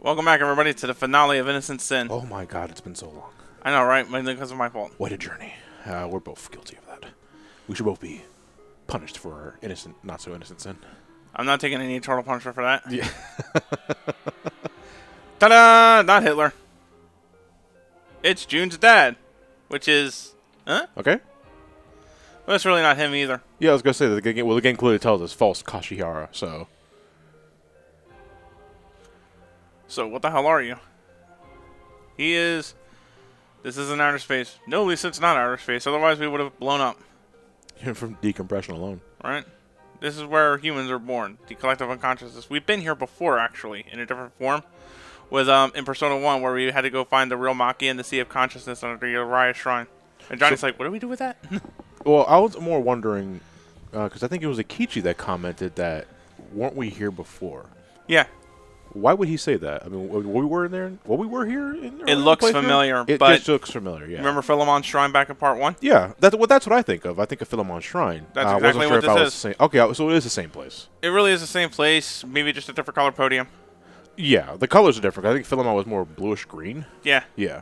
Welcome back, everybody, to the finale of Innocent Sin. Oh my god, it's been so long. I know, right? Mainly because of my fault. What a journey. We're both guilty of that. We should both be punished for our innocent, not so innocent sin. I'm not taking any eternal punishment for that. Yeah. Ta-da! Not Hitler. It's June's dad, which is... Huh? Okay. Well, it's really not him either. Yeah, I was going to say, that the game clearly tells us false Kashihara, so... So, what the hell are you? He is... This isn't outer space. No, at least it's not outer space. Otherwise, we would have blown up. From decompression alone. Right? This is where humans are born. The collective unconsciousness. We've been here before, actually, in a different form. With in Persona 1, where we had to go find the real Maki in the Sea of Consciousness under the Uriah Shrine. And Johnny's like, what do we do with that? Well, I was more wondering, because I think it was Akichi that commented that, weren't we here before? Yeah. Why would he say that? I mean, we were in there? Well, we were here? It looks familiar, It but... just looks familiar, yeah. Remember Philemon's Shrine back in Part 1? Yeah, that's what I think of. I think of Philemon's Shrine. That's exactly what this is. Okay, so it is the same place. It really is the same place, maybe just a different color podium. Yeah, the colors are different. I think Philemon was more bluish-green. Yeah. Yeah.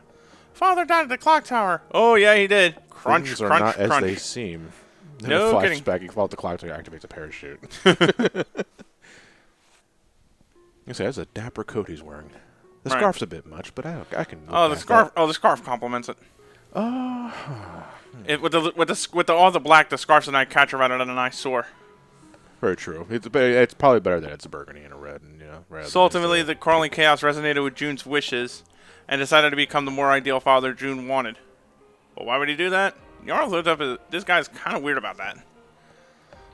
Father died at the clock tower. Oh, yeah, he did. Crunch, Things crunch, are not crunch. as they seem. No kidding. Flashback, you fall off the clock tower, activates a parachute. You say that's a dapper coat he's wearing. The Right. scarf's a bit much, but I can. Oh, the scarf. Oh, the scarf complements it. With all the black, the scarf's an eye catcher rather than an eyesore. Very true. It's probably better that it's a burgundy and a red, and So ultimately, the crawling chaos resonated with June's wishes, and decided to become the more ideal father June wanted. But why would he do that? Jarl looked up at this guy's kind of weird about that.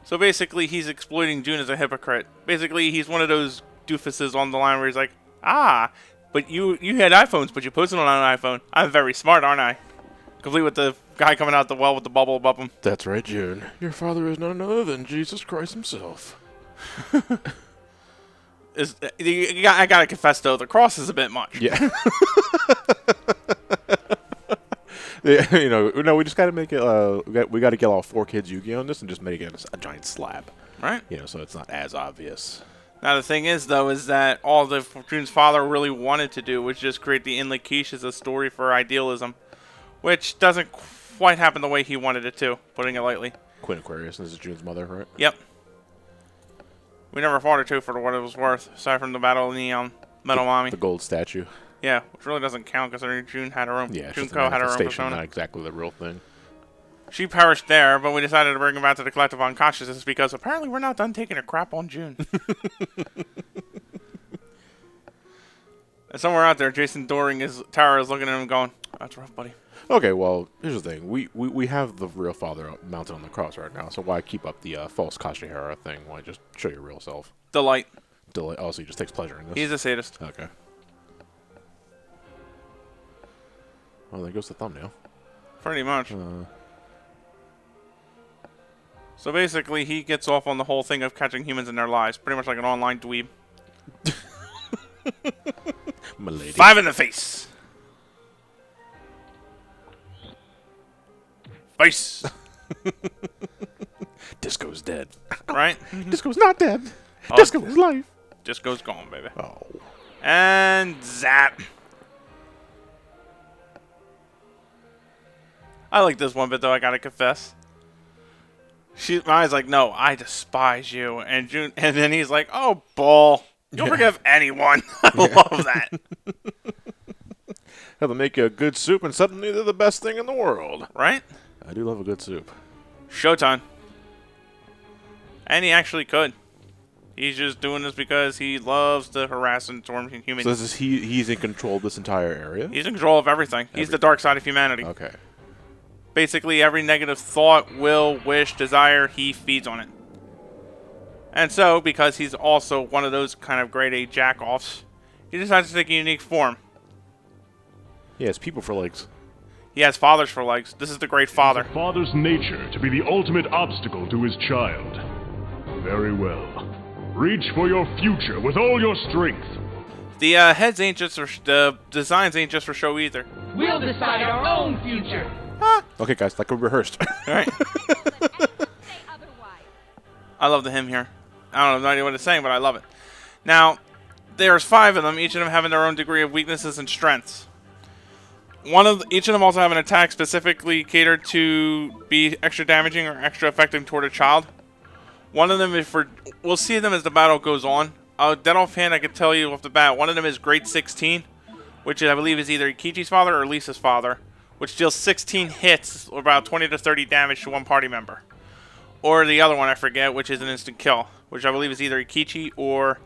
So basically, he's exploiting June as a hypocrite. Basically, he's one of those doofuses on the line where he's like, but you had iPhones, but you posted on an iPhone. I'm very smart, aren't I? Complete with the guy coming out the well with the bubble above him. That's right, June. Your father is none other than Jesus Christ himself. I gotta confess, though, the cross is a bit much. Yeah. Yeah, we just gotta make it. We gotta get all 4 kids Yu-Gi-Oh on this and just make it a giant slab. Right. So it's not as obvious. Now, the thing is, though, is that all that June's father really wanted to do was just create the Inlet Quiche as a story for idealism, which doesn't quite happen the way he wanted it to, putting it lightly. Queen Aquarius, this is June's mother, right? Yep. We never fought her, too, for what it was worth, aside from the Battle of Neon, Metal Mommy. The gold statue. Yeah, which really doesn't count, because June had her own. Yeah, Junko had her own persona. Not exactly the real thing. She perished there, but we decided to bring her back to the collective unconsciousness because apparently we're not done taking a crap on June. And somewhere out there, Jason Tara is looking at him going, that's rough, buddy. Okay, well, here's the thing. We have the real father mounted on the cross right now, so why keep up the false Kashihara thing? Why just show your real self? Delight. Oh, so he just takes pleasure in this? He's a sadist. Okay. Well, there goes the thumbnail. Pretty much. So basically, he gets off on the whole thing of catching humans in their lies. Pretty much like an online dweeb. My lady. 5 in the face! Face! Disco's dead. Right? Disco's not dead. Oh, Disco is life. Disco's gone, baby. Oh. And zap. I like this one bit, though, I gotta confess. Mai's like, no, I despise you. And then he's like, oh, bull. You'll forgive anyone. I love that. Have to make you a good soup, and suddenly they're the best thing in the world. Right? I do love a good soup. Showtime. And he actually could. He's just doing this because he loves to harass and storm humans. So he's in control of this entire area? He's in control of everything. He's the dark side of humanity. Okay. Basically, every negative thought, will, wish, desire, he feeds on it. And so, because he's also one of those kind of grade A jack-offs, he decides to take a unique form. He has people for legs. He has fathers for legs. This is the great father. It's a father's nature to be the ultimate obstacle to his child. Very well. Reach for your future with all your strength. The heads ain't just for the designs ain't just for show either. We'll decide our own future. Okay, guys, like we rehearsed. All right. I love the hymn here. I don't have no idea what it's saying, but I love it. Now, there's 5 of them, each of them having their own degree of weaknesses and strengths. Each of them also have an attack specifically catered to be extra damaging or extra effective toward a child. One of them is we'll see them as the battle goes on. Dead offhand, I can tell you off the bat, one of them is grade 16, which I believe is either Ikichi's father or Lisa's father, which deals 16 hits or about 20 to 30 damage to one party member. Or the other one, I forget, which is an instant kill, which I believe is either Ikichi or,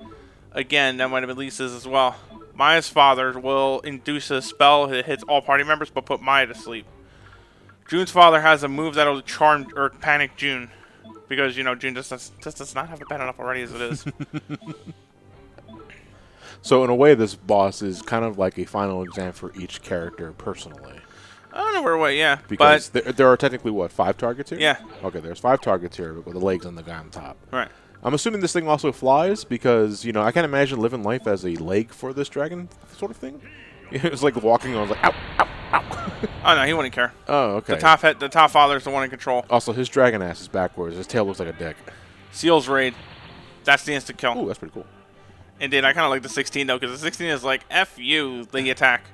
again, that might have been Lisa's as well. Maya's father will induce a spell that hits all party members but put Maya to sleep. June's father has a move that'll charm or panic June. Because, June just does not have it bad enough already as it is. So, in a way, this boss is kind of like a final exam for each character personally. I don't know where way, yeah. Because there are technically, 5 targets here? Yeah. Okay, there's 5 targets here with the legs and the guy on top. Right. I'm assuming this thing also flies because, I can't imagine living life as a leg for this dragon sort of thing. It was like walking, I was like, ow, ow, ow. Oh, no, he wouldn't care. Oh, okay. The top father's the one in control. Also, his dragon ass is backwards. His tail looks like a dick. Seal's Raid. That's the instant kill. Ooh, that's pretty cool. Indeed, I kind of like the 16, though, because the 16 is like, F you, the attack.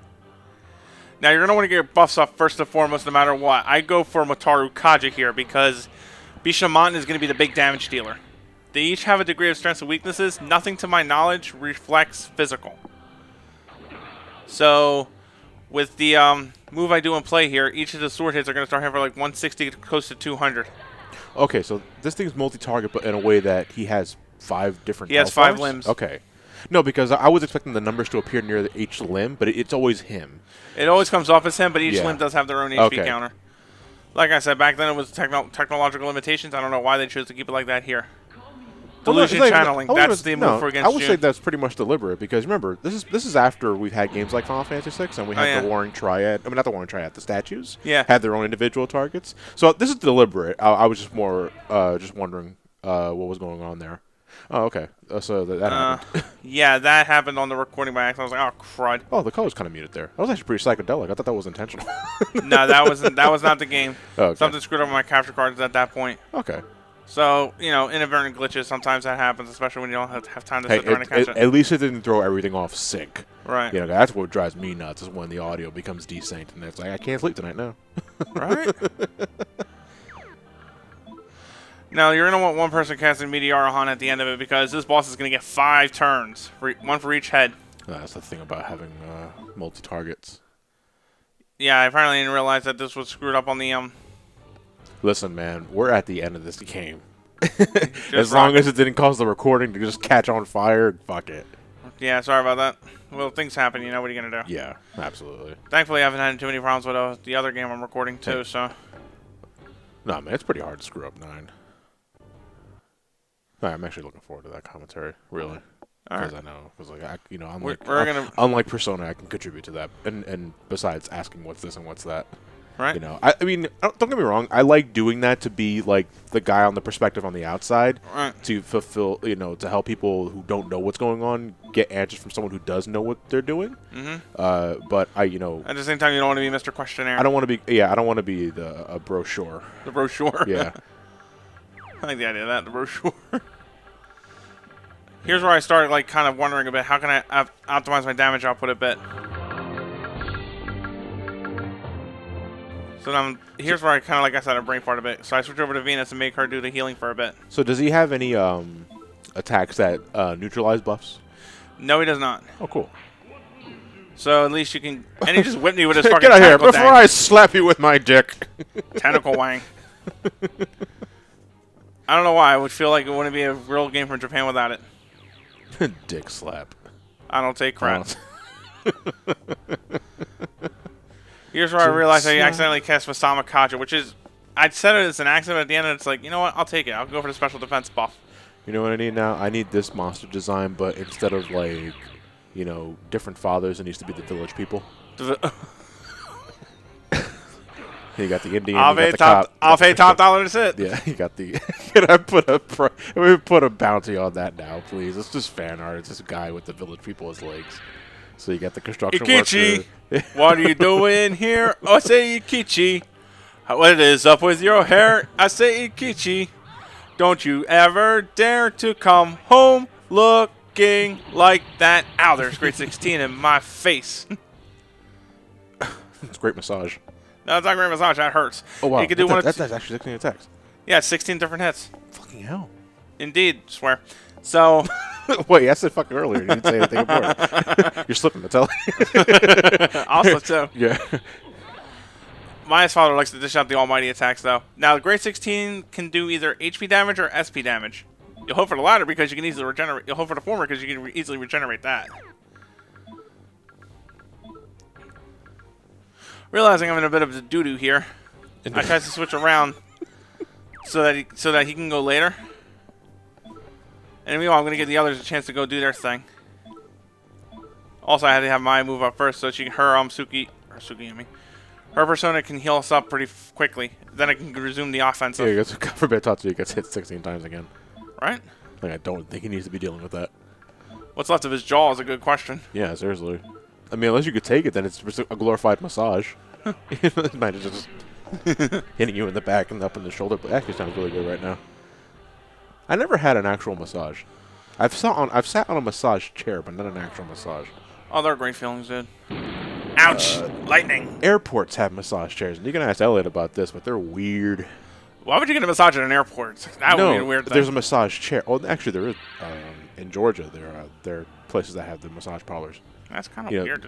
Now, you're going to want to get your buffs up first and foremost, no matter what. I go for Mataru Kaja here, because Bishamon is going to be the big damage dealer. They each have a degree of strengths and weaknesses. Nothing, to my knowledge, reflects physical. So, with the move I do in play here, each of the sword hits are going to start having like 160 close to 200. Okay, so this thing's multi-target, but in a way that he has 5 different He has health 5 bars? limbs. Okay. No, because I was expecting the numbers to appear near each limb, but it's always him. It always comes off as him, but each Yeah. limb does have their own HP Okay. counter. Like I said, back then it was technological limitations. I don't know why they chose to keep it like that here. Delusion channeling, that's the move for against I would June. say that's pretty much deliberate, because remember, this is after we've had games like Final Fantasy VI, and we had the Warring Triad. I mean, not the Warring Triad, the statues. Yeah. Had their own individual targets. So this is deliberate. I was just more just wondering what was going on there. Oh, okay. So that happened. Yeah, that happened on the recording by accident. I was like, oh, crud. Oh, the color's kind of muted there. That was actually pretty psychedelic. I thought that was intentional. No, that was not the game. Oh, okay. Something screwed up my capture cards at that point. Okay. So, inadvertent glitches, sometimes that happens, especially when you don't have time to sit there and catch it. At least it didn't throw everything off sync. Right. That's what drives me nuts, is when the audio becomes desynced, and it's like, I can't sleep tonight now. Right? Now, you're going to want one person casting Meteorohan at the end of it, because this boss is going to get 5 turns, one for each head. That's the thing about having multi-targets. Yeah, I apparently didn't realize that this was screwed up on the Listen, man, we're at the end of this game. As long as it didn't cause the recording to just catch on fire, fuck it. Yeah, sorry about that. Well, things happen, what are you going to do? Yeah, absolutely. Thankfully, I haven't had too many problems with the other game I'm recording, too, Hey. so... No, man, it's pretty hard to screw up 9. No, I'm actually looking forward to that commentary, really. Because I know, unlike Persona, I can contribute to that. And besides asking what's this and what's that. Right. I mean, don't get me wrong. I like doing that to be like the guy on the perspective on the outside, Right. to fulfill, to help people who don't know what's going on get answers from someone who does know what they're doing. Mm-hmm. But At the same time, you don't want to be Mr. Questionnaire. I don't want to be. Yeah, I don't want to be a brochure. The brochure. Yeah. I like the idea of that, the brochure. Here's where I started, kind of wondering a bit, how can I optimize my damage output a bit? So now, here's where I kind of, like I said, I brain fart a bit. So I switch over to Venus and make her do the healing for a bit. So does he have any attacks that neutralize buffs? No, he does not. Oh, cool. So at least you can... And he just whipped me with his fucking Get out here tentacle before I slap you with my dick. Tentacle wang. I don't know why. I would feel like it wouldn't be a real game from Japan without it. Dick slap. I don't take crap. Here's where I realized I accidentally cast Masama Kaja, which is... I'd said it as an accident, but at the end it's like, you know what? I'll take it. I'll go for the special defense buff. You know what I need now? I need this monster design, but instead of, different fathers, it needs to be the village people. You got the Indian, I'll you got the cop. I'll pay top dollar to sit. Yeah, you got the... Can I put a bounty on that now, please? It's just fan art. It's this guy with the village people as legs. So you got the construction Ikichi, worker. what are you doing here? I say Ikichi. What is up with your hair? I say Ikichi. Don't you ever dare to come home. Look fucking like that. Ow, there's grade 16 in my face. It's great massage. No, it's not great massage. That hurts. Oh, wow. You can do that's actually 16 attacks. Yeah, it's 16 different hits. Fucking hell. Indeed, swear. So... Wait, I said fucking earlier. You didn't say anything about it. You're slipping, Mattel. Also, too. Yeah. Maya's father likes to dish out the almighty attacks, though. Now, the grade 16 can do either HP damage or SP damage. You'll hope for the latter because you can easily regenerate. You'll hope for the former because you can easily regenerate that. Realizing I'm in a bit of a doo-doo here, I try to switch around so that he can go later. And meanwhile, I'm going to give the others a chance to go do their thing. Also, I had to have Maya move up first so her persona can heal us up pretty quickly. Then I can resume the offensive. Yeah, God forbid Tatsuya gets hit 16 times again. Right? Like, I don't think he needs to be dealing with that. What's left of his jaw is a good question. Yeah, seriously. I mean, unless you could take it, then it's just a glorified massage. Imagine just hitting you in the back and up in the shoulder. But actually sounds really good right now. I never had an actual massage. I've sat on a massage chair, but not an actual massage. Oh, they're great feelings, dude. Ouch! Lightning! Airports have massage chairs, and you can ask Elliot about this, but they're weird. Why would you get a massage at an airport? That would be a weird thing. There's a massage chair. Oh, actually, there is. In Georgia, there are places that have the massage parlors. That's kind of weird.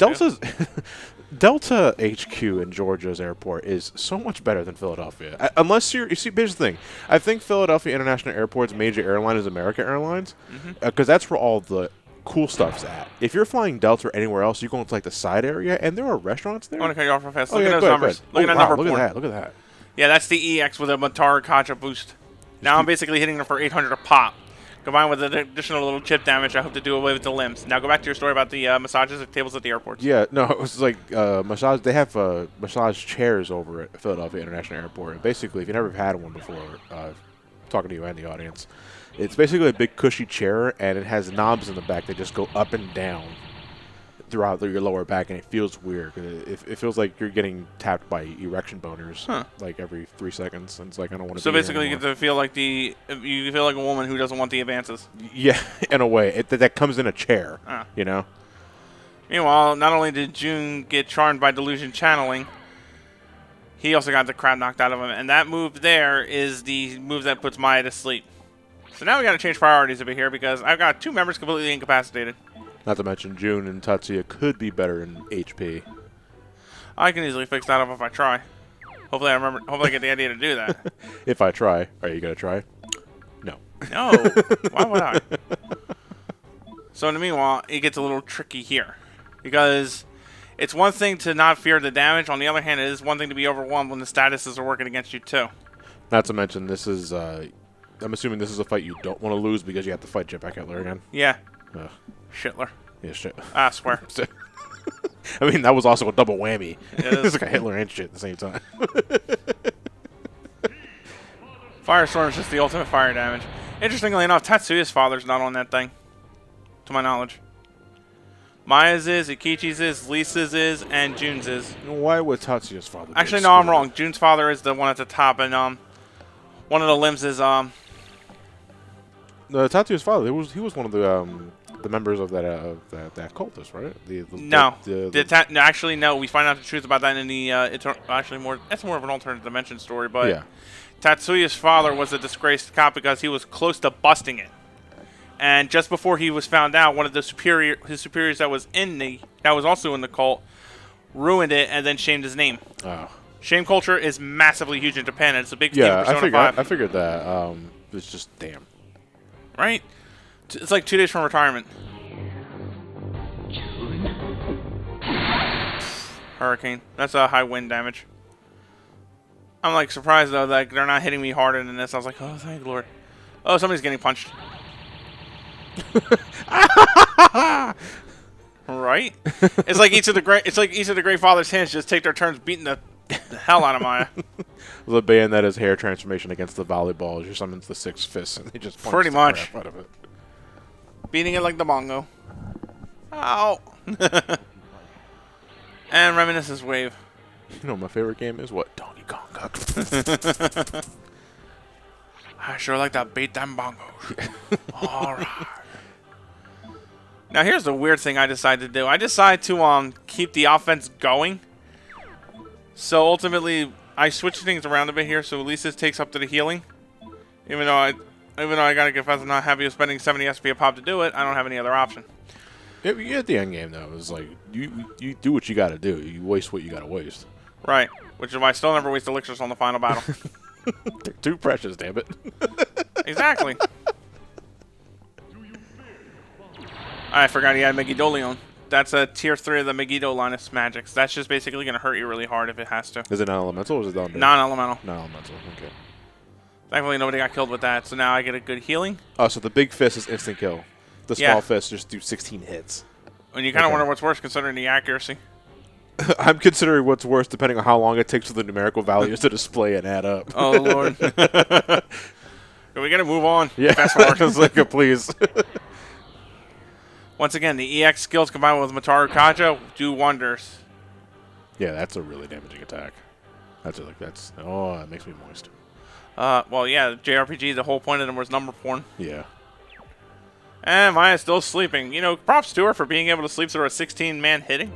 Delta HQ in Georgia's airport is so much better than Philadelphia. Unless you see, here's the thing. I think Philadelphia International Airport's major airline is American Airlines, because that's where all the cool stuff's at. If you're flying Delta or anywhere else, you go into like the side area, and there are restaurants there. I want to cut you off real fast. Look at those numbers. Look at that number. Look at that. Yeah, that's the EX with a Matara Kacha boost. Now I'm basically hitting them for 800 a pop. Combined with the additional little chip damage, I hope to do away with the limbs. Now go back to your story about the massages at tables at the airports. Yeah, no, it was like massage. They have massage chairs over at Philadelphia International Airport. And basically, if you never had one before, talking to you and the audience, it's basically a big cushy chair, and it has knobs in the back that just go up and down throughout your lower back, and it feels weird. It feels like you're getting tapped by erection boners like every 3 seconds. And it's like, I don't want to. So basically, you get to feel like you feel like a woman who doesn't want the advances. Yeah, in a way, that comes in a chair. You know. Meanwhile, not only did June get charmed by delusion channeling, he also got the crap knocked out of him, and that move there is the move that puts Maya to sleep. So now we got to change priorities a bit here because I've got 2 members completely incapacitated. Not to mention, June and Tatsuya could be better in HP. I can easily fix that up if I try. Hopefully I get the idea to do that. If I try. Are you going to try? No. No. Why would I? So in the meanwhile, it gets a little tricky here. Because it's one thing to not fear the damage. On the other hand, it is one thing to be overwhelmed when the statuses are working against you, too. Not to mention, this is... I'm assuming this is a fight you don't want to lose because you have to fight Jetpack Hitler again. Yeah. Ugh. Shitler. Yeah, shit. I swear. I mean, that was also a double whammy. It's like a Hitler and shit at the same time. Firestorm is just the ultimate fire damage. Interestingly enough, Tatsuya's father's not on that thing. To my knowledge. Maya's is, Ikichi's is, Lisa's is, and June's is. Why would Tatsuya's father be Actually, no, I'm wrong. June's father is the one at the top, and one of the limbs is No, Tatsuya's father. He was one of the members of that cultist, right? No. Actually, no. We find out the truth about that in the that's more of an alternate dimension story. But yeah. Tatsuya's father was a disgraced cop because he was close to busting it, and just before he was found out, one of his superiors that was also in the cult ruined it and then shamed his name. Oh. Shame culture is massively huge in Japan, and it's a big thing. I figured that. It's just damn. Right? It's like 2 days from retirement. Hurricane. That's a high wind damage. I'm like surprised though that they're not hitting me harder than this. I was like, oh, thank Lord. Oh, somebody's getting punched. Right? It's like each of the great father's hands just take their turns beating the hell out of Maya. The Bayonetta's hair transformation against the volleyball. She summons the 6 fists and they just punch pretty much the crap out of it. Beating it like the bongo. Ow. And Reminiscence Wave. You know my favorite game is what? Donkey Kong. I sure like to beat them bongos. Alright. Now here's the weird thing I decided to do. I decided to keep the offense going. So ultimately, I switched things around a bit here. So at least this takes up to the healing. Even though I gotta confess I'm not happy with spending 70 SP a pop to do it, I don't have any other option. At the end game though, it's like you do what you got to do. You waste what you got to waste. Right, which is why I still never waste elixirs on the final battle. They're too precious, damn it. Exactly. I forgot he had Megiddo. That's a tier 3 of the Megiddo Linus magics. That's just basically going to hurt you really hard if it has to. Is it non-elemental or is it down? Non-elemental. Non-elemental, okay. Thankfully, nobody got killed with that, so now I get a good healing. Oh, so the big fist is instant kill. The small fist just do 16 hits. And you kind of wonder what's worse considering the accuracy. I'm considering what's worse depending on how long it takes for the numerical values to display and add up. Oh, Lord. We got to move on. Yeah, Fast forward. I was like, please. Once again, the EX skills combined with Mataru Kaja do wonders. Yeah, that's a really damaging attack. Oh, that makes me moist. Well, yeah, JRPG, the whole point of them was number porn. Yeah. And Maya's still sleeping. You know, props to her for being able to sleep through a 16-man hitting.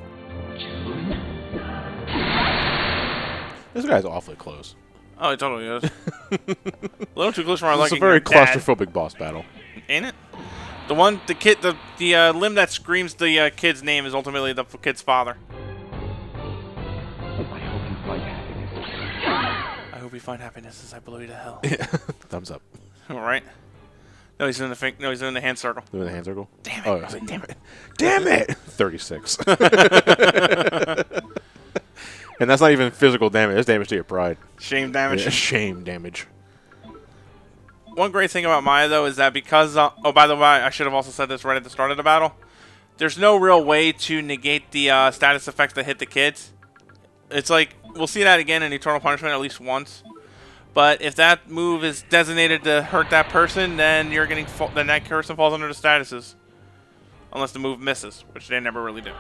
This guy's awfully close. Oh, he totally is. A little too close for my liking. It's a very Dad. claustrophobic boss battle. Ain't it? The limb that screams the kid's name is ultimately the kid's father. I hope you find happiness as I blow you to hell. Yeah. Thumbs up. All right. No, he's in the No, he's in the hand circle. Doing the hand circle. Damn it! Oh, I was like, damn it! Damn it! 36. And that's not even physical damage. That's damage to your pride. Shame damage. Yeah, shame damage. One great thing about Maya, though, is that because... oh, by the way, I should have also said this right at the start of the battle. There's no real way to negate the status effects that hit the kids. It's like, we'll see that again in Eternal Punishment at least once. But if that move is designated to hurt that person, then you're getting then that person falls under the statuses. Unless the move misses, which they never really do.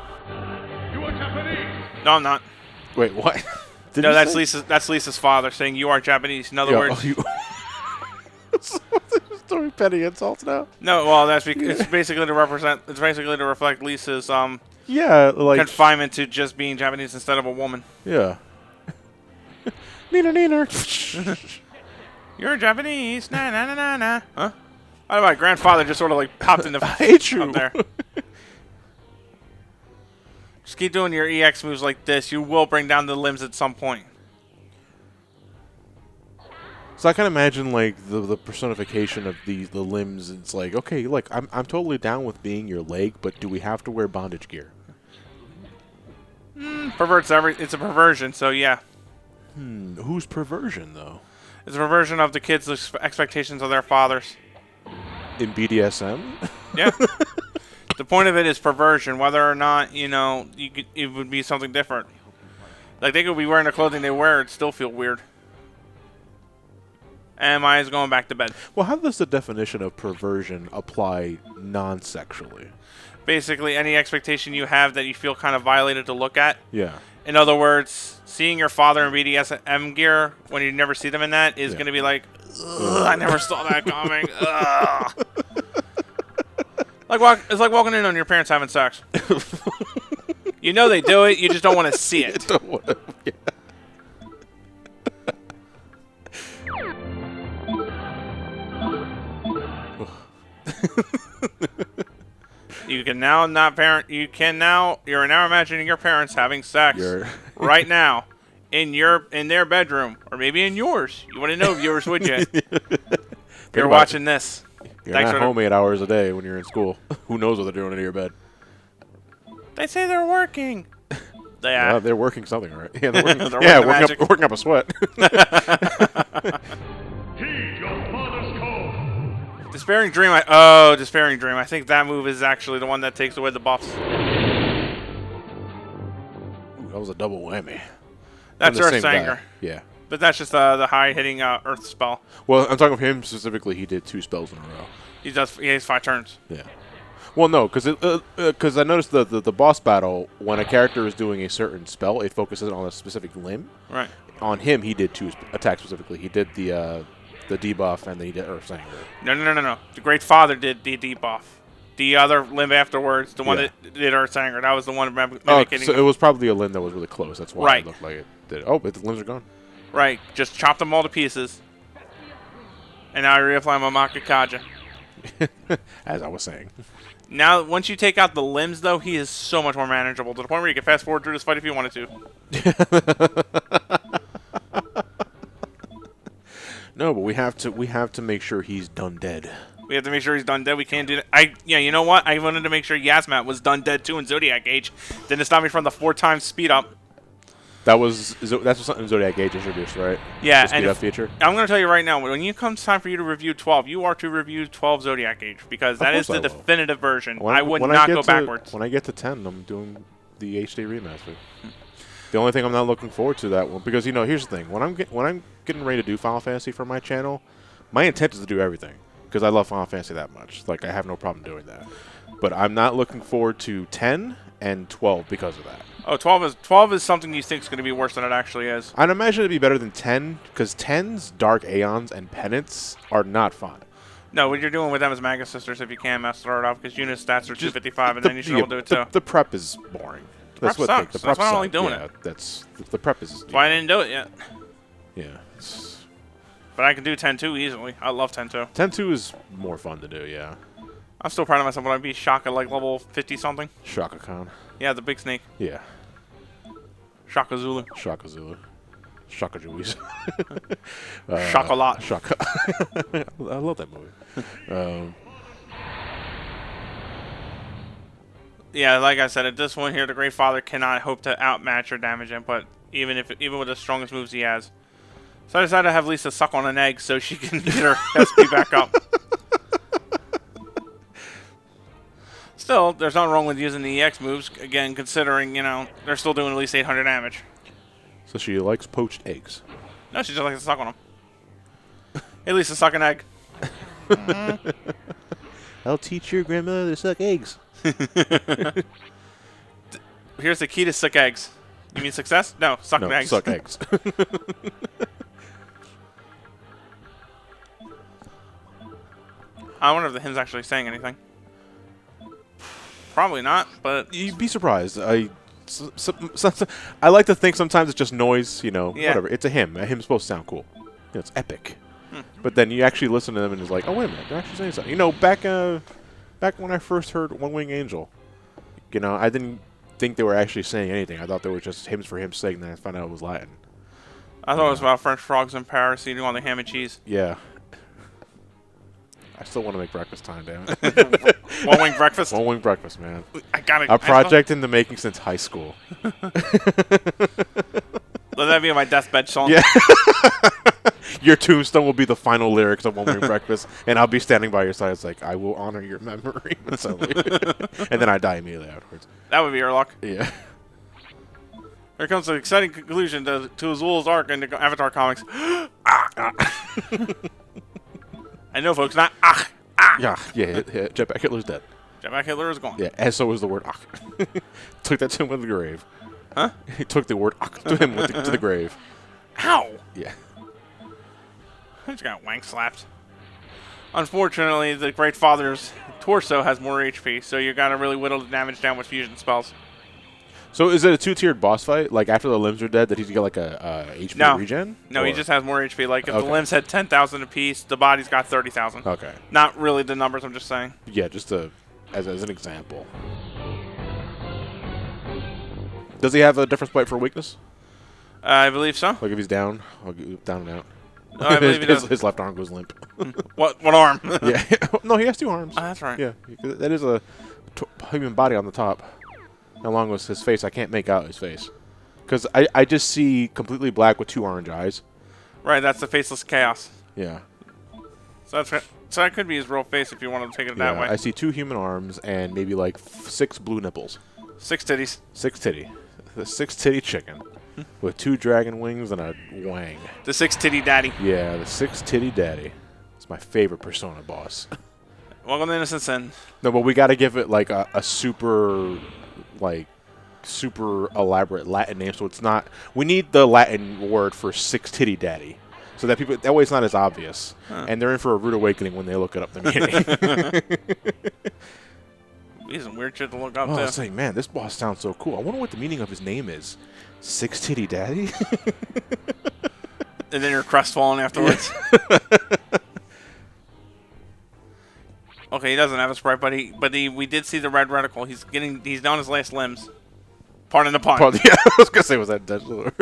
You are Japanese. No, I'm not. Wait, what? No, that's Lisa's father saying you are Japanese. In other words... Throwing petty insults now. No, well, that's because it's basically to represent. It's basically to reflect Lisa's confinement to just being Japanese instead of a woman. Yeah. Neener. You're Japanese. Na na na na na. Huh? By the way, my grandfather just sort of like popped in the I hate you up there. Just keep doing your EX moves like this. You will bring down the limbs at some point. So I can imagine like the personification of the limbs. It's like, okay, look, I'm totally down with being your leg, but do we have to wear bondage gear? Perverts it's a perversion, so yeah. Who's perversion though? It's a perversion of the kids' expectations of their fathers. In BDSM? Yeah. The point of it is perversion, whether or not, you know, it would be something different. Like, they could be wearing the clothing they wear, it'd still feel weird. And Maya's going back to bed. Well, how does the definition of perversion apply non-sexually? Basically, any expectation you have that you feel kind of violated to look at. Yeah. In other words, seeing your father in BDSM gear when you never see them in that is going to be like, ugh, I never saw that coming. Ugh. It's like walking in on your parents having sex. You know they do it, you just don't want to see it. Yeah. You're now imagining your parents having sex right now in their bedroom or maybe in yours. You want to know, viewers, would you? You're watching this. You're not home 8 hours a day when you're in school. Who knows what they're doing in your bed? They say they're working. Yeah, they're working something, right? Yeah, they're working up a sweat. Heed your father's call. Despairing Dream. Despairing Dream. I think that move is actually the one that takes away the buffs. Ooh, that was a double whammy. That's Earth's Anger. Yeah. But that's just the high-hitting Earth spell. Well, I'm talking of him specifically. He did 2 spells in a row. He has 5 turns. Yeah. Well, no, because I noticed the boss battle, when a character is doing a certain spell, it focuses on a specific limb. Right. On him, he did 2 attacks specifically. He did the debuff, and then he did Earth's Anger. No. The Great Father did the debuff. The other limb afterwards, the one Yeah. that did Earthsanger, that was the one Oh, mimicking. so it was probably a limb that was really close. That's why Right. it looked like it did. Oh, but the limbs are gone. Right, just chopped them all to pieces. And now I reapply my Makakaja. As I was saying. Now, once you take out the limbs, though, he is so much more manageable to the point where you can fast forward through this fight if you wanted to. No, but we have to make sure he's done dead. We have to make sure he's done dead. We can't do that. Yeah, you know what? I wanted to make sure Yasmat was done dead too in Zodiac Age. Didn't stop me from the 4x speed up. That's something Zodiac Age introduced, right? Yeah, the speed up feature. I'm going to tell you right now, when time for you to review 12, you are to review 12 Zodiac Age because that is the definitive version. I would not go backwards. When I get to 10, I'm doing the HD remaster. The only thing I'm not looking forward to that one because here's the thing: when I'm getting ready to do Final Fantasy for my channel, my intent is to do everything because I love Final Fantasy that much. Like I have no problem doing that, but I'm not looking forward to 10 and 12 because of that. Oh, 12 is something you think is going to be worse than it actually is. I'd imagine it'd be better than 10 because 10's Dark Aeons and Penance are not fun. No, what you're doing with them is Maga Sisters if you can start off because unit stats are 255 and then you should be able to do it too. The prep is boring. Prep sucks. The prep That's why I don't like doing it. it. That's the prep is. That's why I didn't do it yet. Yeah. But I can do 10-2 easily. I love 10-2. 10-2 is more fun to do, yeah. I'm still proud of myself when I beat Shaka like level 50-something. Shaka Khan. Yeah, the big snake. Yeah. Shaka Zulu. Shaka Zulu. Shaka Juice. Shaka Lot. Shaka. I love that movie. Yeah, like I said, at this one here, the Great Father cannot hope to outmatch or damage him, but even with the strongest moves he has. So I decided to have Lisa suck on an egg so she can get her SP back up. Still, there's nothing wrong with using the EX moves, again, considering, they're still doing at least 800 damage. So she likes poached eggs. No, she just likes to suck on them. Hey, Lisa, suck an egg. I'll teach your grandmother to suck eggs. Here's the key to suck eggs. You mean success? No, suck eggs. Suck eggs. I wonder if the hymn's actually saying anything. Probably not, but You'd be surprised. I like to think sometimes it's just noise, whatever. It's a hymn. A hymn's supposed to sound cool. It's epic. But then you actually listen to them and it's like, oh, wait a minute. They're actually saying something. Back when I first heard One Wing Angel, I didn't think they were actually saying anything. I thought they were just hymns for hymn's sake, and then I found out it was Latin. I thought it was about French frogs in Paris eating all the ham and cheese. Yeah. I still want to make breakfast time, damn it. One wing breakfast? One wing breakfast, man. I got it. A project in the making since high school. Let that be my deathbed song. Yeah. Your tombstone will be the final lyrics of One Wing Breakfast, and I'll be standing by your side. It's like, I will honor your memory. And then I die immediately afterwards. That would be your luck. Yeah. Here comes the exciting conclusion to Azul's arc in the Avatar comics. I know, folks, not Yeah, Jetpack Hitler's dead. Jetpack Hitler is gone. Yeah, and so was the word Took that to him with the grave. Huh? He took the word to him to the grave. Ow! Yeah. I just got wank slapped. Unfortunately, the Great Father's torso has more HP, so you gotta really whittle the damage down with fusion spells. So is it a two-tiered boss fight? Like after the limbs are dead, that he's got like a HP regen? No, he just has more HP. Like if Okay. the limbs had 10,000 apiece, the body's got 30,000. Okay. Not really the numbers, I'm just saying. Yeah, just as an example. Does he have a different spike for weakness? I believe so. Like if he's down, I'll go down and out. No, I believe he does. His left arm goes limp. What arm? Yeah. No, he has two arms. Oh, that's right. Yeah, that is a human body on the top. Along with his face, I can't make out his face. Because I just see completely black with two orange eyes. Right, that's the faceless chaos. Yeah. So that's right. So that could be his real face if you want to take it that way. I see two human arms and maybe like 6 blue nipples. 6 titties. 6 titty. The 6 titty chicken. With 2 dragon wings and a wang. The 6 titty daddy. Yeah, the 6 titty daddy. It's my favorite Persona boss. Welcome to Innocent Sin. No, but we got to give it like a super elaborate Latin name, so it's not. We need the Latin word for 6 titty daddy, so that way it's not as obvious. And they're in for a rude awakening when they look it up. The meaning. He's some weird shit to look up Oh, I to. was saying, man, this boss sounds so cool. I wonder what the meaning of his name is. Six Titty Daddy? And then you're crestfallen afterwards. Okay, he doesn't have a sprite, but we did see the red reticle. He's on his last limbs. Pardon the pun. Yeah, I was gonna say, was that intentional? Was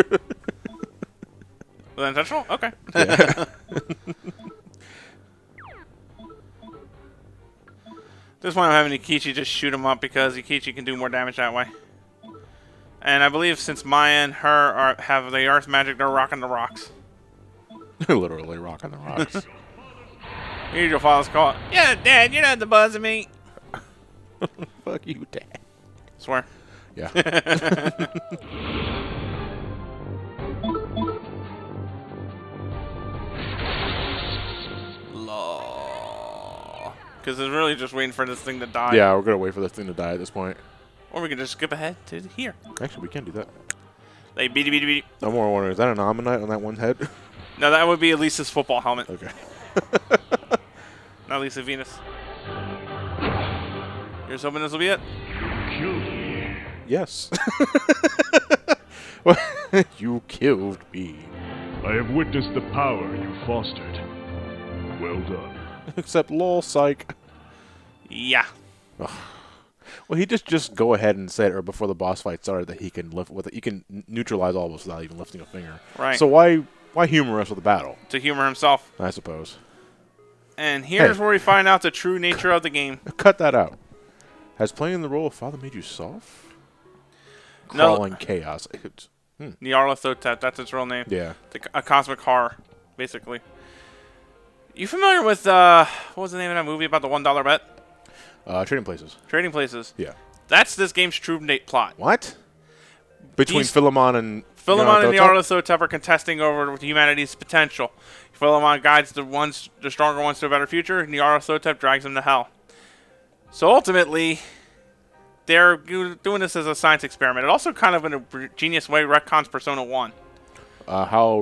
that intentional? Okay. Yeah. This one I'm having Ikichi just shoot him up because Ikichi can do more damage that way. And I believe since Maya and her have the earth magic, they're rocking the rocks. Literally rocking the rocks. Here's your father's call. Yeah, Dad, you're not the buzz of me. Fuck you, Dad. Swear. Yeah. Law. Because it's really just waiting for this thing to die. Yeah, we're gonna wait for this thing to die at this point. Or we can just skip ahead to here. Actually, we can do that. Like, beady, beady, beady. I'm more wondering, is that an Ammonite on that one head? No, that would be Elisa's football helmet. Okay. Not Lisa Venus. Here's hoping this will be it. Yes. You killed me. I have witnessed the power you fostered. Well done. Except lol, psych. Yeah. Well, he just go ahead and said, or before the boss fight started, that he can lift with it. He can neutralize all of us without even lifting a finger. Right. So why humor us with the battle? To humor himself. I suppose. And here's where we find out the true nature of the game. Cut that out. Has playing the role of father made you soft? No. Crawling chaos. Nyarlathotep, that's its real name. Yeah. A cosmic horror, basically. You familiar with, what was the name of that movie about the $1 bet? Trading places. Trading Places. Yeah. That's this game's true plot. What? Between Philemon and Philemon and Nyarlathotep are contesting over humanity's potential. Philemon guides the stronger ones to a better future. Nyarlathotep drags them to hell. So ultimately, they're doing this as a science experiment. It also kind of in a genius way retcons Persona 1. How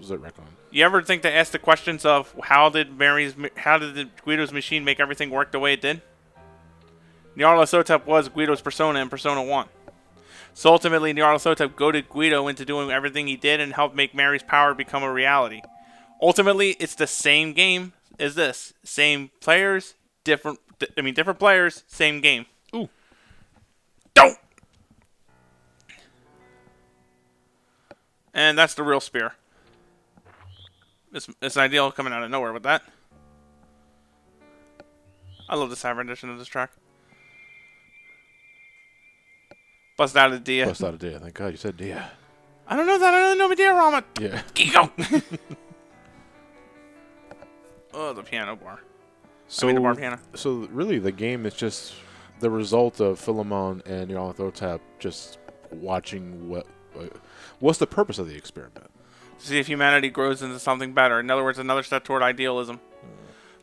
is it retcon? You ever think to ask the questions of how did the Guido's machine make everything work the way it did? Nyarlathotep was Guido's persona in Persona 1. So ultimately, Nyarlathotep goaded Guido into doing everything he did and helped make Mary's power become a reality. Ultimately, it's the same game as this. Same players, different players, same game. Ooh. Don't! And that's the real spear. It's ideal coming out of nowhere with that. I love the cyber edition of this track. Bust out a Dia. Bust out a Dia. Thank God you said Dia. I don't know that. I don't know my diorama. Yeah. Go. Oh, the piano bar. So, the bar piano. So really, the game is just the result of Philemon and Nyarlathotep just watching what's the purpose of the experiment? To see if humanity grows into something better. In other words, another step toward idealism.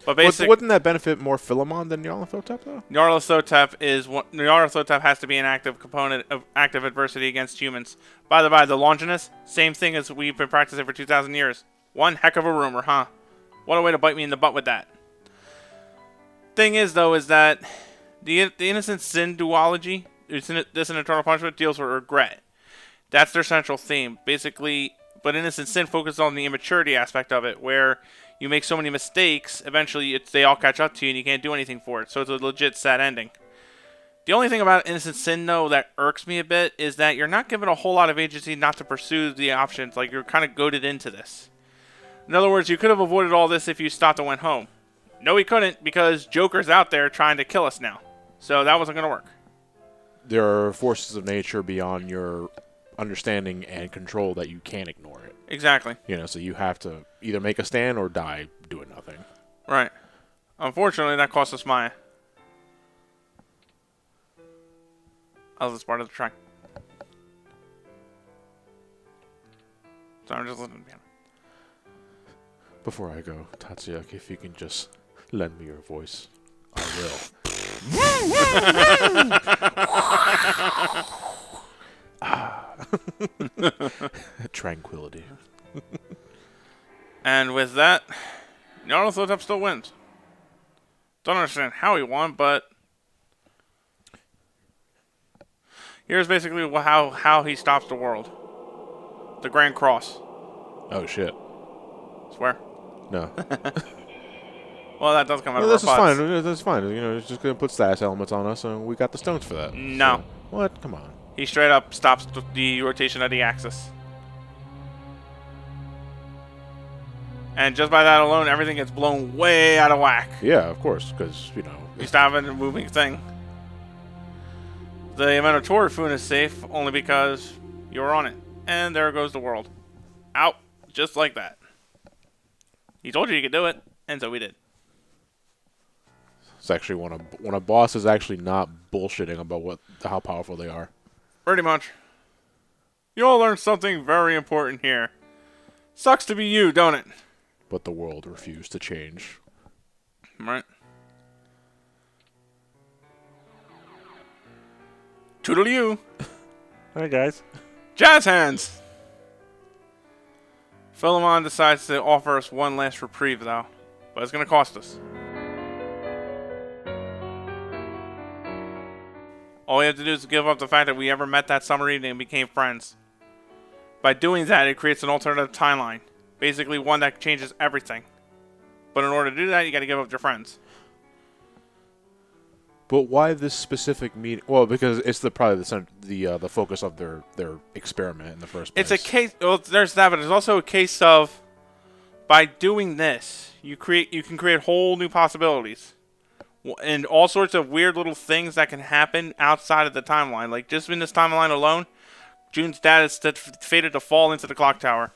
But basically, wouldn't that benefit more Philemon than Nyarlathotep, though? Nyarlathotep has to be an active component of active adversity against humans. By the by, the Longinus, same thing as we've been practicing for 2,000 years. One heck of a rumor, huh? What a way to bite me in the butt with that. Thing is, though, is that the innocent sin duology, this in Eternal Punishment, deals with regret. That's their central theme, basically. But Innocent Sin focuses on the immaturity aspect of it, where you make so many mistakes, eventually they all catch up to you and you can't do anything for it. So it's a legit sad ending. The only thing about Innocent Sin, though, that irks me a bit is that you're not given a whole lot of agency not to pursue the options. Like, you're kind of goaded into this. In other words, you could have avoided all this if you stopped and went home. No, we couldn't, because Joker's out there trying to kill us now. So that wasn't going to work. There are forces of nature beyond your understanding and control that you can't ignore it. Exactly. So you have to either make a stand or die doing nothing. Right. Unfortunately, that cost us Maya. I love this part of the track. So I'm just listening to the piano. Before I go, Tatsuya, if you can just lend me your voice, I will. Tranquility. And with that, Nyarlathotep still wins. Don't understand how he won, but Here's basically how he stops the world. The Grand Cross. Oh shit. Swear. No. Well, that does come out Well, of this our is butts. fine. That's fine. You know, it's just gonna put status elements on us, and we got the stones for that. No. So, what? Come on. He straight up stops the rotation of the axis. And just by that alone, everything gets blown way out of whack. Yeah, of course, because you know. You stop having a moving thing. The Minotaur Foon is safe only because you're on it. And there goes the world. Out. Just like that. He told you could do it, and so we did. It's actually when a boss is actually not bullshitting about how powerful they are. Pretty much. You all learned something very important here. Sucks to be you, don't it? But the world refused to change. Right. Toodle you. Hi guys. Jazz hands. Philemon decides to offer us one last reprieve, though. But it's going to cost us. All we have to do is give up the fact that we ever met that summer evening and became friends. By doing that, it creates an alternative timeline. Basically, one that changes everything. But in order to do that, you got to give up your friends. But why this specific meeting? Well, because it's probably the focus of their experiment in the first place. It's a case. Well, there's that, but there's also a case of by doing this, you can create whole new possibilities, and all sorts of weird little things that can happen outside of the timeline. Like just in this timeline alone, June's dad is fated to fall into the clock tower.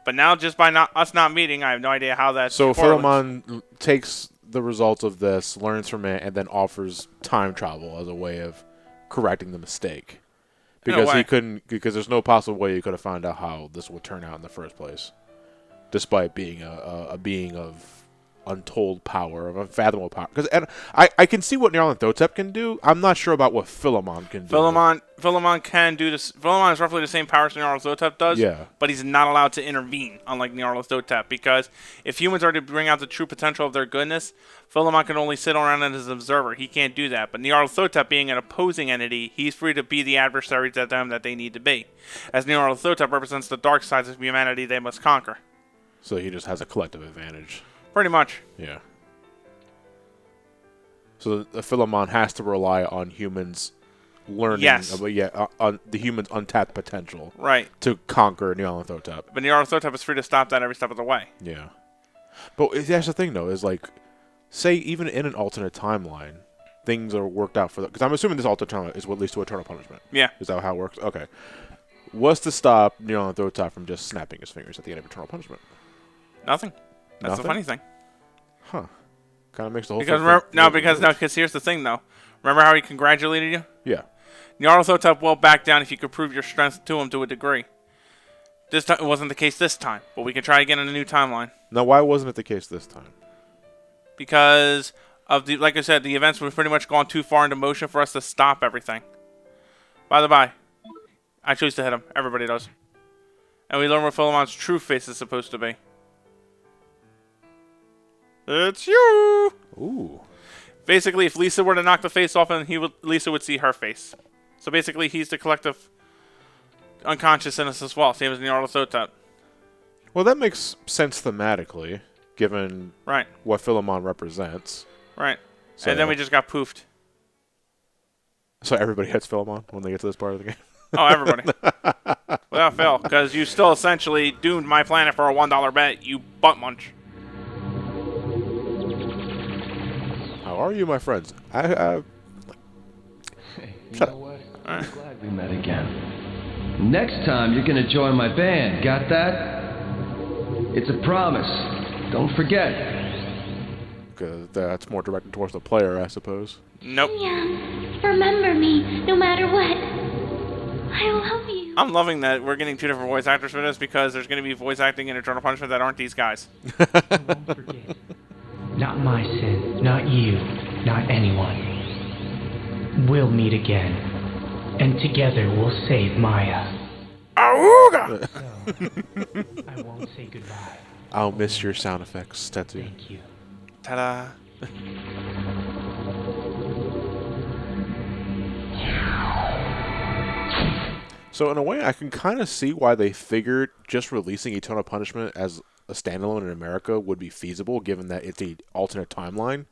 But now, just by us not meeting, I have no idea how that's. So Philemon takes the results of this, learns from it, and then offers time travel as a way of correcting the mistake. Because because there's no possible way you could have found out how this would turn out in the first place, despite being a being of untold power, of unfathomable power. Because I can see what Nyarlathotep can do. I'm not sure about what Philemon can do. Philemon can do this. Philemon is roughly the same power as Nyarlathotep does. Yeah. But he's not allowed to intervene, unlike Nyarlathotep, because if humans are to bring out the true potential of their goodness, Philemon can only sit around as an observer. He can't do that. But Nyarlathotep, being an opposing entity, he's free to be the adversary to them that they need to be. As Nyarlathotep represents the dark sides of humanity they must conquer. So he just has a collective advantage. Pretty much. Yeah. So the Philemon has to rely on humans learning. Yes. On the humans' untapped potential. Right. To conquer Nyarlathotep. But Nyarlathotep is free to stop that every step of the way. Yeah. But that's the thing, though, is like, say even in an alternate timeline, things are worked out for the. Because I'm assuming this alternate timeline is what leads to eternal punishment. Yeah. Is that how it works? Okay. What's to stop Nyarlathotep from just snapping his fingers at the end of eternal punishment? Nothing. That's Nothing? the funny thing. Huh. Kind of makes the whole because here's the thing, though. Remember how he congratulated you? Yeah. Nyarlathotep will back down if you could prove your strength to him to a degree. This time, it wasn't the case this time, but we can try again in a new timeline. Now, why wasn't it the case this time? Because of like I said, the events were pretty much gone too far into motion for us to stop everything. By the by, I choose to hit him. Everybody does. And we learn what Philemon's true face is supposed to be. It's you! Ooh. Basically, if Lisa were to knock the face off, Lisa would see her face. So basically, he's the collective unconsciousness as well, same as Nyarlathotep. Well, that makes sense thematically, given what Philemon represents. Right. So, and then we just got poofed. So everybody hits Philemon when they get to this part of the game? Oh, everybody. Without fail, because you still essentially doomed my planet for a $1 bet, you butt munch. How are you, my friends? Hey, you know what? I'm glad we met again. Next time, you're gonna join my band. Got that? It's a promise. Don't forget. Because that's more directed towards the player, I suppose. Nope. Yeah. Remember me, no matter what. I love you. I'm loving that we're getting two different voice actors for this because there's going to be voice acting in Eternal Punishment that aren't these guys. I won't forget. Not my sin, not you, not anyone. We'll meet again, and together we'll save Maya. Auga! So, I won't say goodbye. I'll miss your sound effects, Tetsu. Thank you. Ta-da. So in a way, I can kind of see why they figured just releasing Eternal Punishment as a standalone in America would be feasible, given that it's an alternate timeline.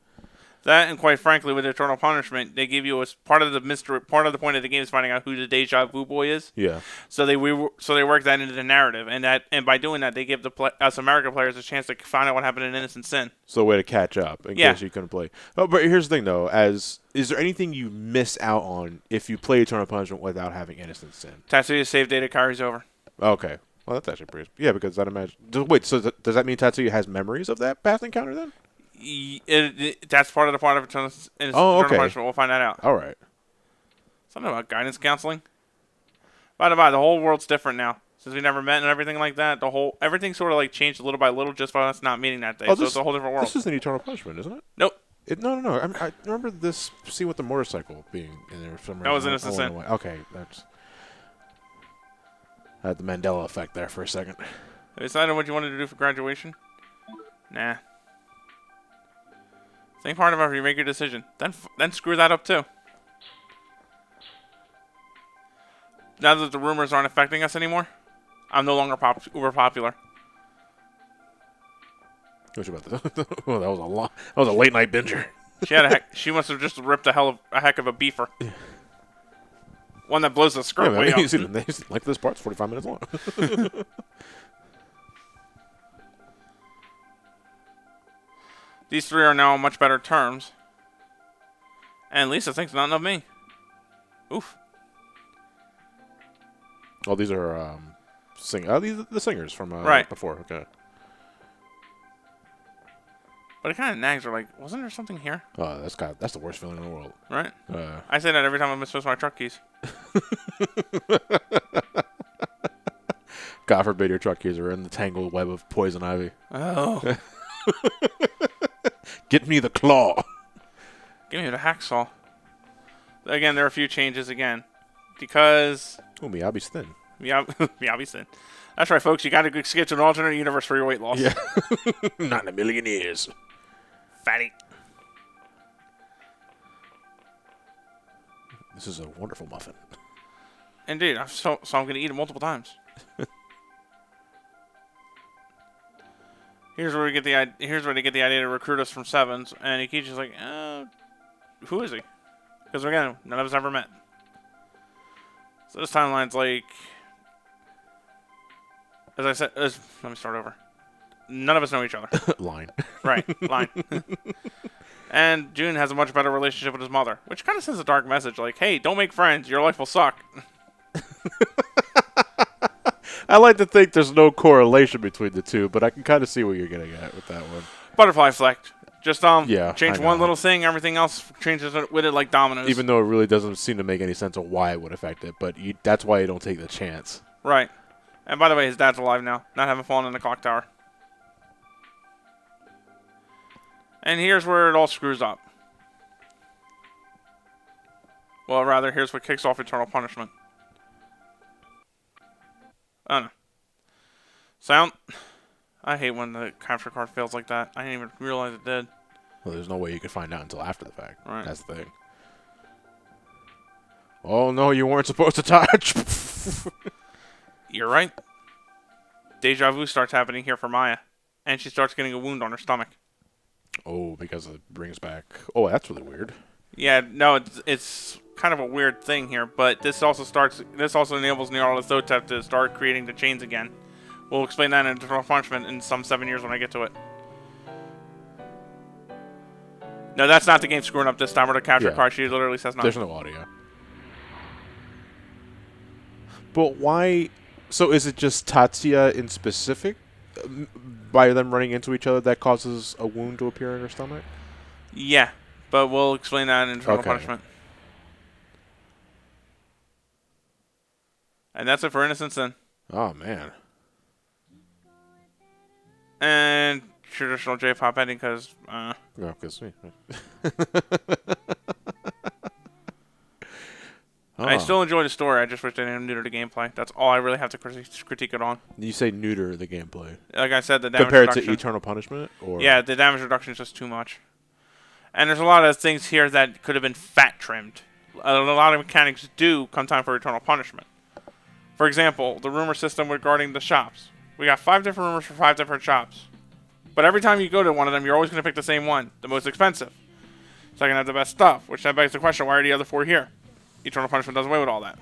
That, and quite frankly, with Eternal Punishment, they give you as part of the mystery. Part of the point of the game is finding out who the Deja Vu boy is. Yeah. So they work that into the narrative, and by doing that, they give us American players a chance to find out what happened in Innocent Sin. So a way to catch up in case you couldn't play. Oh, but here's the thing, though: is there anything you miss out on if you play Eternal Punishment without having Innocent Sin? Tatsuya's save data carries over. Okay. Well, that's actually pretty. Yeah, because I'd imagine. Wait, so does that mean Tatsuya has memories of that past encounter then? That's part of the part of Eternal Punishment. We'll find that out. All right. Something about guidance counseling. By the by, the whole world's different now. Since we never met and everything like that, everything sort of like changed little by little just by us not meeting that day. So it's a whole different world. This is an Eternal Punishment, isn't it? Nope. No. I remember this scene with the motorcycle being in there somewhere. That was Innocent Sin. Okay, that's had the Mandela effect there for a second. Have you decided what you wanted to do for graduation? Nah. Think hard about it if you make your decision. Then screw that up too. Now that the rumors aren't affecting us anymore, I'm no longer uber popular. What about that? Oh, that was a late night binger. She must have just ripped a heck of a beefer. One that blows the skirt way up. Like this part's 45 minutes long. These three are now on much better terms. And Lisa thinks nothing of me. Oof. Oh, these are these are the singers from before. Okay. But it kind of nags her, like, wasn't there something here? Oh, that's the worst feeling in the world. Right? I say that every time I misplace my truck keys. God forbid your truck keys are in the tangled web of poison ivy. Oh. Get me the claw. Give me the hacksaw. Again, there are a few changes again. Because... Oh, Miyabi's thin. Miyabi's thin. That's right, folks. You got to skip to an alternate universe for your weight loss. Yeah. Not in a million years. Fatty. This is a wonderful muffin. Indeed. So I'm going to eat it multiple times. Here's where they get the idea to recruit us from Sevens, and Ikichi's like, who is he? Because again, none of us ever met. So this timeline's like, as I said, let me start over. None of us know each other. Line. Right, line. And Jun has a much better relationship with his mother, which kind of sends a dark message, like, hey, don't make friends, your life will suck. I like to think there's no correlation between the two, but I can kind of see what you're getting at with that one. Butterfly effect. Just change I one know. little thing, everything else changes with it like dominoes. Even though it really doesn't seem to make any sense of why it would affect it, but that's why you don't take the chance. Right. And by the way, his dad's alive now, not having fallen in the clock tower. And here's where it all screws up. Well, rather, here's what kicks off Eternal Punishment. Oh no. Sound. I hate when the capture card fails like that. I didn't even realize it did. Well, there's no way you can find out until after the fact. Right. That's the thing. Oh no, you weren't supposed to touch. You're right. Deja vu starts happening here for Maya. And she starts getting a wound on her stomach. Oh, because it brings back... Oh, that's really weird. Yeah, no, it's kind of a weird thing here, but this also enables Nyarlathotep to start creating the chains again. We'll explain that in Eternal Punishment in some 7 years when I get to it. No, that's not the game screwing up this time, or the capture card. She literally says no. There's no audio. But why... So is it just Tatsuya in specific, by them running into each other, that causes a wound to appear in her stomach? Yeah, but we'll explain that in Eternal Punishment. And that's it for Innocent Sin. Oh, man. And traditional J-pop ending, because... No, because... I still enjoy the story. I just wish they didn't neuter the gameplay. That's all I really have to critique it on. You say neuter the gameplay. Like I said, the damage compared reduction. to Eternal Punishment? Or? Yeah, the damage reduction is just too much. And there's a lot of things here that could have been fat trimmed. A lot of mechanics do come time for Eternal Punishment. For example, the rumor system regarding the shops. We got 5 different rumors for 5 different shops. But every time you go to one of them, you're always going to pick the same one, the most expensive. So I can have the best stuff, which then begs the question, why are the other 4 here? Eternal Punishment does away with all that.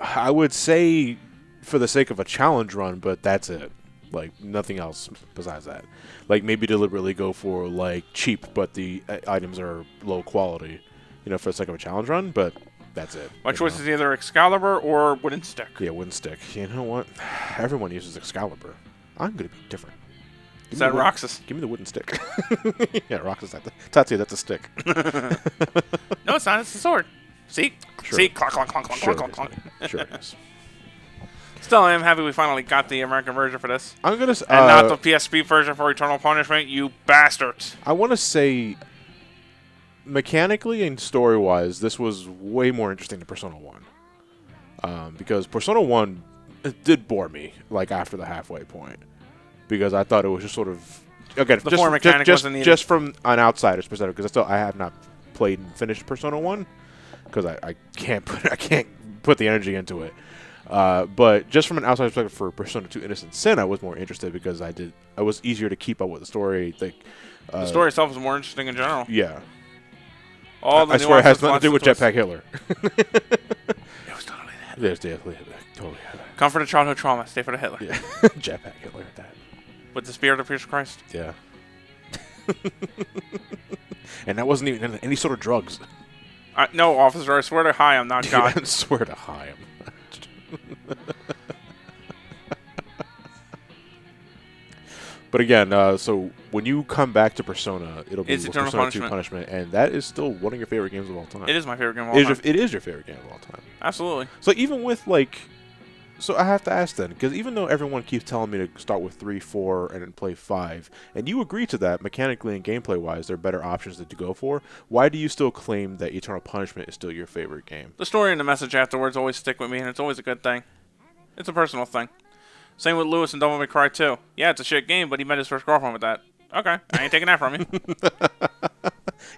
I would say for the sake of a challenge run, but that's it. Like, nothing else besides that. Like, maybe deliberately go for, like, cheap, but the items are low quality, you know, for the sake of a challenge run, but that's it. My choice is either Excalibur or Wooden Stick. Yeah, Wooden Stick. You know what? Everyone uses Excalibur. I'm going to be different. Is that Roxas? Give me the Wooden Stick. Yeah, Roxas. Tatsu, that's a stick. No, it's not. It's a sword. See? Sure. See? Clonk, clonk, clonk, clonk, Sure clonk, clonk, clonk. Sure it is. Still, I am happy we finally got the American version for this. I'm gonna and not the PSP version for Eternal Punishment, you bastards. I want to say, mechanically and story-wise, this was way more interesting than Persona 1. Because Persona 1 did bore me, like, after the halfway point. Because I thought it was just sort of... Again, the form mechanic wasn't needed. Just from an outsider's perspective, because I have not played and finished Persona 1. Because I can't put the energy into it. But just from an outside perspective for Persona 2 Innocent Sin, I was more interested because I was easier to keep up with the story. Like, the story itself is more interesting in general. Yeah. I swear it has nothing to do with Jetpack Hitler. It was totally the Hitler. There's definitely totally Hitler. Come for the childhood trauma, stay for the Hitler. Yeah. Jetpack Hitler, that. With the spirit of Jesus Christ. Yeah. And that wasn't even any sort of drugs. No, officer, I swear to high, I'm not God. I swear to high, I'm not. But again, so when you come back to Persona, it'll be Persona 2 Punishment, and that is still one of your favorite games of all time. It is my favorite game of all time. It is your favorite game of all time. Absolutely. So even with, like... So I have to ask then, because even though everyone keeps telling me to start with 3, 4, and then play 5, and you agree to that, mechanically and gameplay-wise, there are better options to go for, why do you still claim that Eternal Punishment is still your favorite game? The story and the message afterwards always stick with me, and it's always a good thing. It's a personal thing. Same with Lewis and Devil May Cry 2. Yeah, it's a shit game, but he met his first girlfriend with that. Okay, I ain't taking that from you.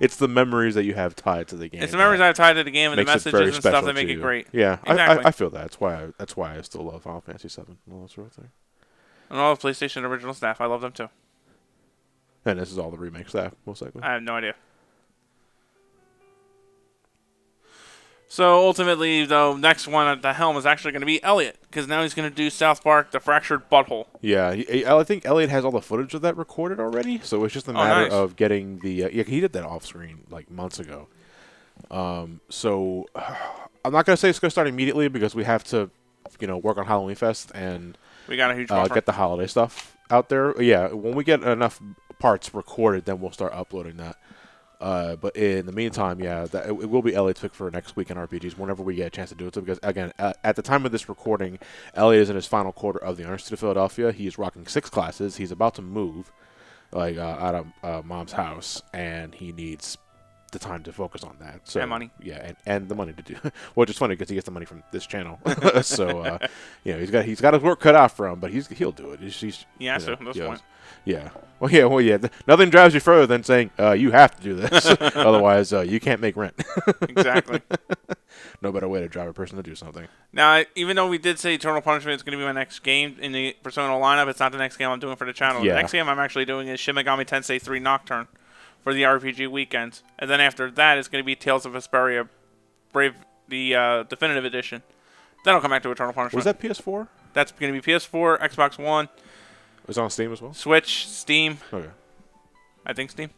It's the memories that you have tied to the game. It's the memories I have tied to the game and the messages and stuff that make it great. Yeah, exactly. I feel that. That's why I still love Final Fantasy VII and all that sort of thing. And all the PlayStation original staff, I love them too. And this is all the remake staff, most likely. I have no idea. So ultimately, though, next one at the helm is actually going to be Elliot, because now he's going to do South Park: The Fractured Butthole. Yeah, I think Elliot has all the footage of that recorded already, so it's just a matter of getting the. Yeah, he did that off screen like months ago. So I'm not going to say it's going to start immediately because we have to, work on Halloween Fest and we got a huge buffer. Get the holiday stuff out there. Yeah, when we get enough parts recorded, then we'll start uploading that. But in the meantime, yeah, it will be Elliot's pick for next week in RPGs whenever we get a chance to do it. So because, again, at the time of this recording, Elliot is in his final quarter of the University of Philadelphia. He's rocking 6 classes. He's about to move, out of Mom's house, and he needs the time to focus on that. So, and money. Yeah, and the money to do. Which is funny because he gets the money from this channel. So, he's got his work cut out for him, but he'll do it. Yeah, so at this point. Yeah. Well, yeah. Nothing drives you further than saying you have to do this, otherwise you can't make rent. Exactly. No better way to drive a person to do something. Now, even though we did say Eternal Punishment is going to be my next game in the Persona lineup, it's not the next game I'm doing for the channel. Yeah. The next game I'm actually doing is Shin Megami Tensei 3 Nocturne for the RPG weekends, and then after that it's going to be Tales of Vesperia Brave, the definitive edition. Then I'll come back to Eternal Punishment. Was that PS4? That's going to be PS4, Xbox One. It's on Steam as well? Switch, Steam. Okay. I think Steam.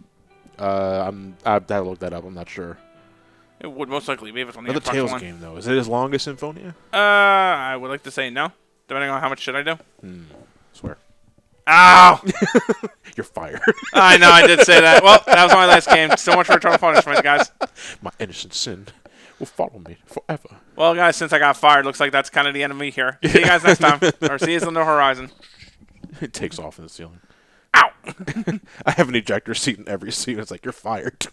I'd have to look that up. I'm not sure. It would most likely be if it's on the Another Xbox Tales One. game, though. Is it as long as Symphonia? I would like to say no, depending on how much shit I do. Swear. Ow! You're fired. I know, I did say that. Well, that was my last game. So much for Eternal Punishment, guys. My innocent sin will follow me forever. Well, guys, since I got fired, looks like that's kind of the end of me here. See you guys next time. Or see you on the horizon. It takes off in the ceiling. Ow! I have an ejector seat in every scene. It's like, you're fired.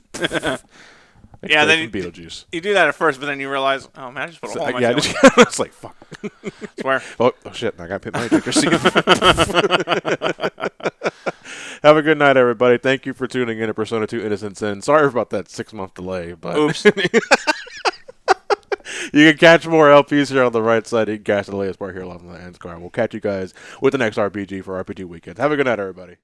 Yeah, then Beetlejuice. You do that at first, but then you realize, oh man, I just put a hole in my ceiling. It's like, fuck. Swear. Oh shit, I got to put my ejector seat. Have a good night, everybody. Thank you for tuning in to Persona 2 Innocent Sin. Sorry about that 6-month delay, but oops. You can catch more LPs here on the right side. You can catch the latest part here on the end card. We'll catch you guys with the next RPG for RPG Weekend. Have a good night, everybody.